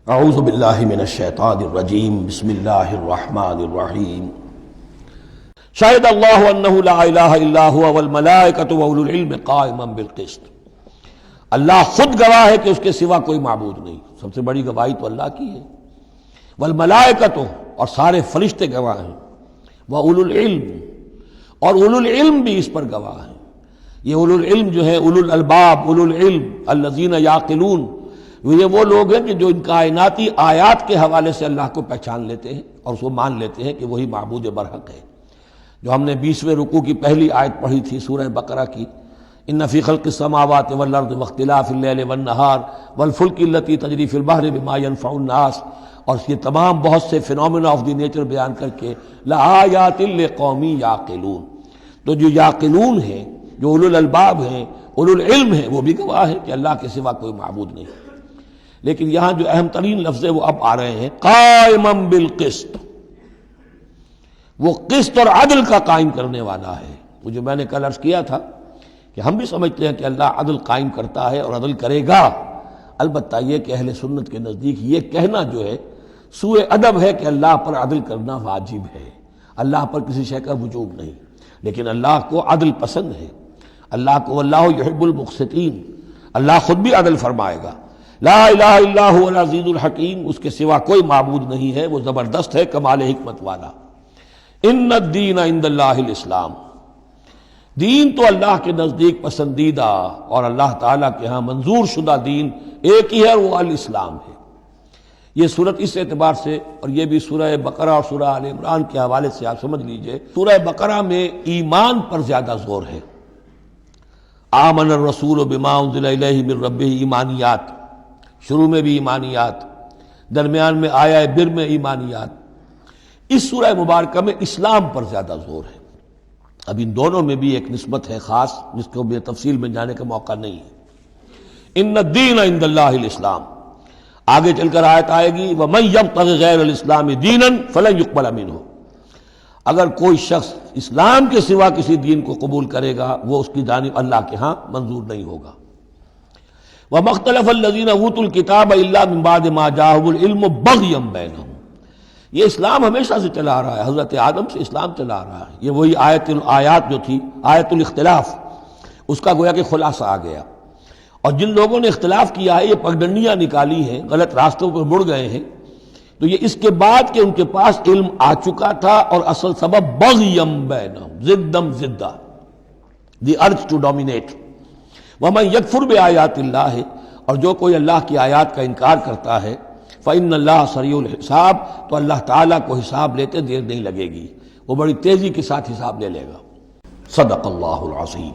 اعوذ باللہ من الشیطان الرجیم بسم اللہ الرحمن الرحیم شہد اللہ انہ لا الہ الا هو والملائکۃ واولو العلم قائما بالقسط۔ اللہ خود گواہ ہے کہ اس کے سوا کوئی معبود نہیں، سب سے بڑی گواہی تو اللہ کی ہے۔ والملائکۃ، اور سارے فرشتے گواہ ہیں، واولو العلم، اور اولو العلم بھی اس پر گواہ ہیں۔ یہ اولو العلم جو ہے، اولو الالباب، اولو العلم الذین یعقلون، یہ وہ لوگ ہیں کہ جو ان کائناتی آیات کے حوالے سے اللہ کو پہچان لیتے ہیں اور اس کو مان لیتے ہیں کہ وہی معبود برحق ہے۔ جو ہم نے 20ویں رکوع کی پہلی آیت پڑھی تھی سورہ بقرہ کی، ان فی خلق السماوات والارض واختلاف اللیل والنہار والفلک التی تجری فی البحر بما ینفع الناس، اور یہ تمام بہت سے فینومینا آف دی نیچر بیان کر کے لآیات لقوم یعقلون، تو جو یعقلون ہیں، جو اولو الالباب ہیں، اولو العلم ہیں، وہ بھی گواہ ہیں کہ اللہ کے سوا کوئی معبود نہیں۔ لیکن یہاں جو اہم ترین لفظ ہے وہ اب آ رہے ہیں، قائما بالقسط، وہ قسط اور عدل کا قائم کرنے والا ہے۔ وہ جو میں نے کل عرض کیا تھا کہ ہم بھی سمجھتے ہیں کہ اللہ عدل قائم کرتا ہے اور عدل کرے گا، البتہ یہ کہ اہل سنت کے نزدیک یہ کہنا جو ہے سوء ادب ہے کہ اللہ پر عدل کرنا واجب ہے، اللہ پر کسی شے کا وجوب نہیں۔ لیکن اللہ کو عدل پسند ہے، اللہ کو اللہ یحب المقسطین، اللہ خود بھی عدل فرمائے گا۔ لا الہ الا هو العزیز الحکیم، اس کے سوا کوئی معبود نہیں ہے، وہ زبردست ہے، کمال حکمت والا۔ ان الدین عند اللہ الاسلام، دین تو اللہ کے نزدیک پسندیدہ اور اللہ تعالیٰ کے ہاں منظور شدہ دین ایک ہی ہے، وہ الاسلام ہے۔ یہ صورت اس اعتبار سے، اور یہ بھی سورہ بقرہ اور سورہ آل عمران کے حوالے سے آپ سمجھ لیجئے، سورہ بقرہ میں ایمان پر زیادہ زور ہے۔ آمن الرسول بما انزل الیہ من ربہ، ایمانیات، شروع میں بھی ایمانیات، درمیان میں آیا بر میں ایمانیات۔ اس سورہ مبارکہ میں اسلام پر زیادہ زور ہے۔ اب ان دونوں میں بھی ایک نسبت ہے خاص جس کو بھی تفصیل میں جانے کا موقع نہیں ہے۔ ان الدین عند اللہ الاسلام، آگے چل کر آیت آئے گی وَمَن يَبْتَغِ غَيْرَ الْإِسْلَامِ دِينًا فَلَن يُقْبَلَ مِنْهُ، اگر کوئی شخص اسلام کے سوا کسی دین کو قبول کرے گا وہ اس کی جانب اللہ کے ہاں منظور نہیں ہوگا۔ وَمَا اخْتَلَفَ الَّذِينَ أُوتُوا الْكِتَابَ إِلَّا مِن بَعْدِ مَا جَاءَهُمُ الْعِلْمُ بَغْيًا بَيْنَهُمْ، یہ اسلام ہمیشہ سے چلا آ رہا ہے، حضرت آدم سے اسلام چلا آ رہا ہے۔ یہ وہی آیات جو تھی، آیت الاختلاف، اس کا گویا کہ خلاصہ آ گیا۔ اور جن لوگوں نے اختلاف کیا ہے، یہ پگڈنڈیاں نکالی ہیں، غلط راستوں پر مڑ گئے ہیں، تو یہ اس کے بعد کہ ان کے پاس علم آ چکا تھا، اور اصل سبب بغیم بینہم، ضدم ضدہ، دی ارج ٹو ڈومینیٹ۔ وَمَن يَكْفُرْ بِآيَاتِ اللَّهِ، اور جو کوئی اللہ کی آیات کا انکار کرتا ہے، فَإِنَّ اللَّهَ سَرِيعُ الْحِسَابِ، تو اللہ تعالیٰ کو حساب لیتے دیر نہیں لگے گی، وہ بڑی تیزی کے ساتھ حساب لے لے گا۔ صدق اللہ العظیم۔